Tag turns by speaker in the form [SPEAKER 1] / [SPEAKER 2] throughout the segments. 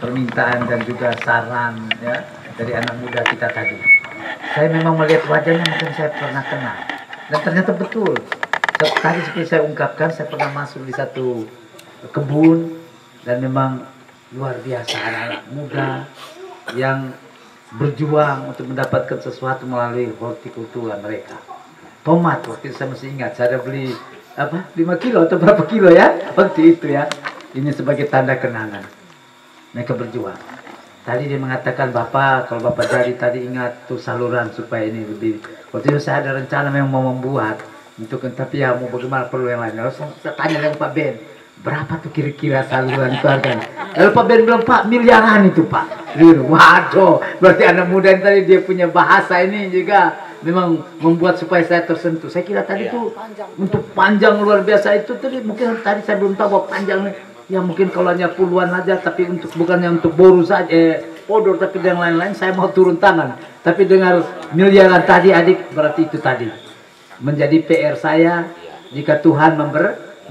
[SPEAKER 1] permintaan dan juga saran ya dari anak muda kita tadi. Saya memang melihat wajahnya mungkin saya pernah kenal dan ternyata betul. Tadi seperti saya ungkapkan, saya pernah masuk di satu kebun dan memang luar biasa anak-anak muda yang berjuang untuk mendapatkan sesuatu melalui hortikultura mereka. Tomat, waktu itu saya masih ingat, saya beli 5 kilo atau berapa kilo ya waktu itu ya. Ini sebagai tanda kenangan mereka berjuang. Tadi dia mengatakan, Bapak, kalau Bapak jadi tadi ingat tuh saluran supaya ini lebih. Waktu itu saya ada rencana memang mau membuat untuk, tapi ya mau bagaimana perlu yang lain. Lalu saya tanya dengan Pak Ben, berapa tuh kira-kira saluran itu harganya? Lalu Pak Ben bilang, Pak, miliaran itu Pak. Waduh, berarti anak muda yang tadi dia punya bahasa ini juga memang membuat supaya saya tersentuh. Saya kira tadi tuh untuk panjang luar biasa itu tadi, mungkin tadi saya belum tahu bahwa panjangnya ya mungkin kalau hanya puluhan aja, tapi untuk bukannya untuk boru saja podor, tapi yang lain-lain saya mau turun tangan. Tapi dengar miliaran tadi adik, berarti itu tadi menjadi PR saya jika Tuhan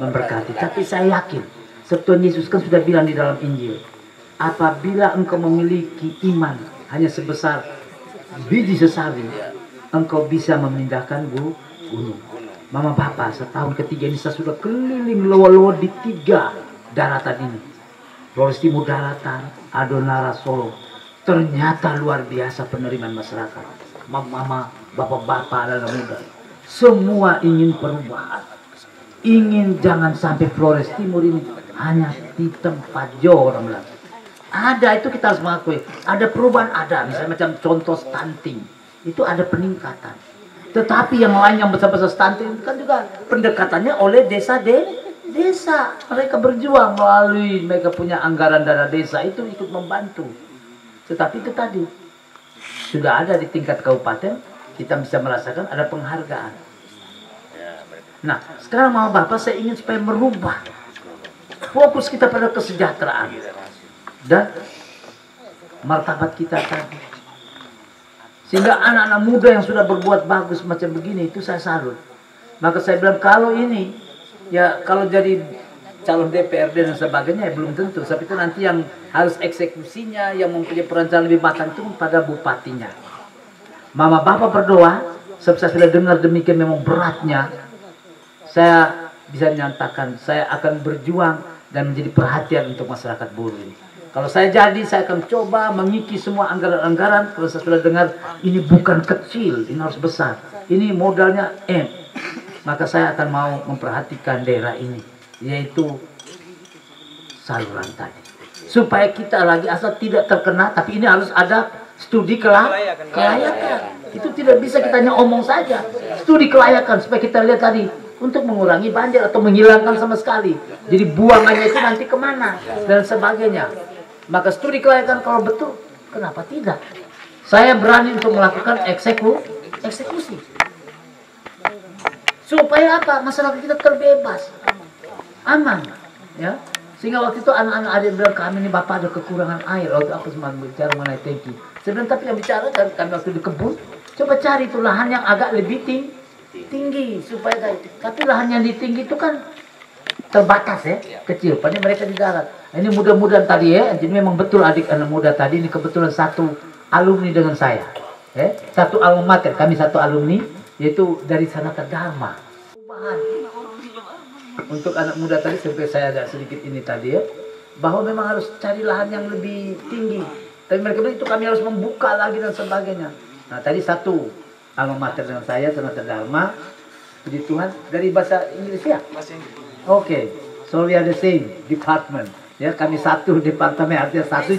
[SPEAKER 1] memberkati. Tapi saya yakin Tuhan Yesus kan sudah bilang di dalam Injil, apabila engkau memiliki iman hanya sebesar biji sesawi, engkau bisa memindahkan gunung. Mama Papa, setahun ketiga ini saya sudah keliling lowo-lowo di 3 daratan ini. Flores Timur daratan, Adonara Solo. Ternyata luar biasa penerimaan masyarakat. Mama, bapak-bapak, anak muda. Semua ingin perubahan. Ingin jangan sampai Flores Timur ini hanya di tempat jauh orang bilang. Ada, itu kita harus mengakui. Ada perubahan, ada. Misalnya macam contoh stunting. Itu ada peningkatan. Tetapi yang lain yang besar-besar stunting kan juga pendekatannya oleh desa. Mereka berjuang melalui mereka punya anggaran dana desa itu ikut membantu. Tetapi itu tadi sudah ada di tingkat kabupaten, kita bisa merasakan ada penghargaan. Nah, sekarang Mama Bapak saya ingin supaya merubah fokus kita pada kesejahteraan dan martabat kita tadi. Sehingga anak-anak muda yang sudah berbuat bagus macam begini itu saya salut. Maka saya bilang kalau ini ya kalau jadi calon DPRD dan sebagainya ya belum tentu. Tapi itu nanti yang harus eksekusinya, yang mempunyai perencanaan lebih matang itu pada bupatinya. Mama Bapak berdoa, saya sudah dengar demikian memang beratnya. Saya bisa nyatakan saya akan berjuang dan menjadi perhatian untuk masyarakat buruh ini. Kalau saya jadi, saya akan coba mengikis semua anggaran-anggaran. Kalau saya sudah dengar ini bukan kecil, ini harus besar. Ini modalnya M. Maka saya akan mau memperhatikan daerah ini, yaitu saluran tadi. Supaya kita lagi asal tidak terkena, tapi ini harus ada studi kelayakan. Itu tidak bisa kita hanya omong saja. Studi kelayakan supaya kita lihat tadi untuk mengurangi banjir atau menghilangkan sama sekali. Jadi buangannya itu nanti kemana dan sebagainya. Maka studi kelayakan kalau betul, kenapa tidak? Saya berani untuk melakukan eksekusi. Supaya apa? Masyarakat kita terbebas, aman, ya. Sehingga waktu itu anak-anak adik bilang, kami ini Bapak ada kekurangan air. Waktu aku sempat bicara mengenai tangki. Saya bilang, tapi yang bicara kami waktu di kebun, coba cari itu lahan yang agak lebih tinggi supaya tapi lahan yang tinggi itu kan terbatas ya, kecil. Padahal mereka di darat. Ini mudah-mudahan tadi ya, jadi memang betul adik anak muda tadi ini kebetulan satu alumni dengan saya, ya, satu alma mater, kami satu alumni, yaitu dari Sanata Dharma. Untuk anak muda tadi sampai saya ada sedikit ini tadi ya, bahwa memang harus cari lahan yang lebih tinggi. Tapi mereka bilang itu kami harus membuka lagi dan sebagainya. Nah tadi satu alma mater dengan saya Sanata Dharma, puji Tuhan, dari bahasa Inggris ya. Oke, so we are the same department. Ya, kami satu departemen, artinya satu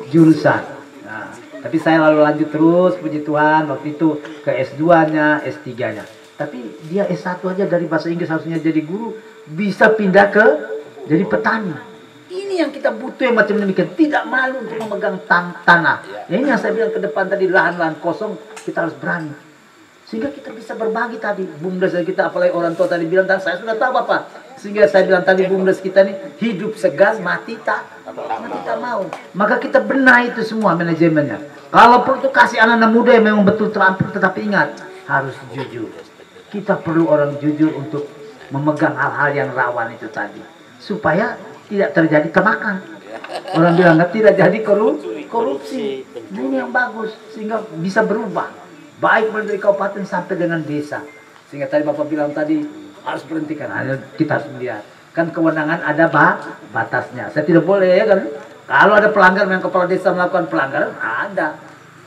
[SPEAKER 1] jurusan. Nah, tapi saya lalu lanjut terus, puji Tuhan, waktu itu ke S2-nya, S3-nya. Tapi dia S1 aja dari bahasa Inggris harusnya jadi guru, bisa pindah ke jadi petani. Ini yang kita butuh yang macam demikian, tidak malu untuk memegang tanah. Ya, ini yang saya bilang ke depan tadi, lahan-lahan kosong kita harus berani. Sehingga kita bisa berbagi tadi, bumdes kita, apalagi orang tua tadi bilang, saya sudah tahu Bapak. Sehingga saya bilang tadi bumdes kita ini hidup segan, mati tak mau. Maka kita benahi itu semua manajemennya. Kalau perlu kasih anak-anak muda yang memang betul terampil, tetapi ingat harus jujur. Kita perlu orang jujur untuk memegang hal-hal yang rawan itu tadi, supaya tidak terjadi kemakan. Orang bilang tidak jadi korupsi. Nah, ini yang bagus sehingga bisa berubah. Baik mulai dari kabupaten sampai dengan desa. Sehingga tadi Bapak bilang tadi harus berhentikan. Nah, kita harus melihat. Kan kewenangan ada batasnya. Saya tidak boleh ya kan. Kalau ada pelanggar yang kepala desa melakukan pelanggaran, ada.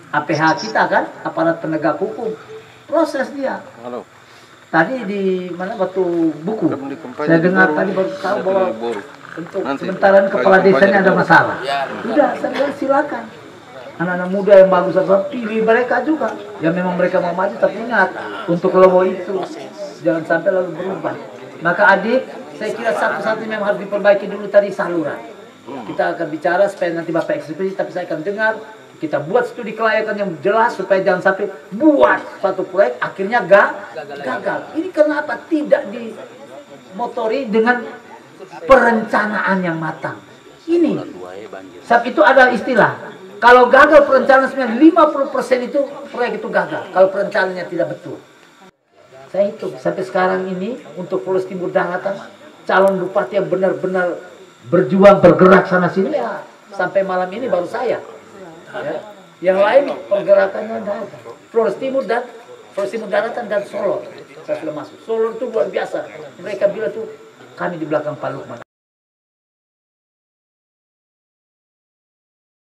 [SPEAKER 1] APH kita kan, aparat penegak hukum. Proses dia.
[SPEAKER 2] Halo.
[SPEAKER 1] Tadi di mana waktu buku, saya dengar tadi baru tahu bahwa untuk sementara kepala desanya ada masalah. Sudah, saya bilang silakan. Anak-anak muda yang bagus, pilih mereka juga. Yang memang mereka mau maju, tapi ingat untuk logo itu jangan sampai lalu berubah. Maka adik, saya kira satu-satunya yang harus diperbaiki dulu tadi saluran. Kita akan bicara supaya nanti Bapak eksekusi, tapi saya akan dengar. Kita buat studi kelayakan yang jelas supaya jangan sampai buat satu proyek akhirnya gagal. Ini kenapa tidak dimotori dengan perencanaan yang matang? Ini, sebab itu ada istilah. Kalau gagal perencanaan sebenarnya 50% itu proyek itu gagal. Kalau perencanaannya tidak betul. Saya hitung sampai sekarang ini untuk Flores Timur Daratan calon bupati yang benar-benar berjuang bergerak sana sini ya sampai malam ini baru saya. Ya. Yang lain pergerakannya ada. Flores Timur Daratan dan Solo. Saya sudah masuk. Solo itu luar biasa. Mereka bilang tuh kami di belakang Pak Lukman.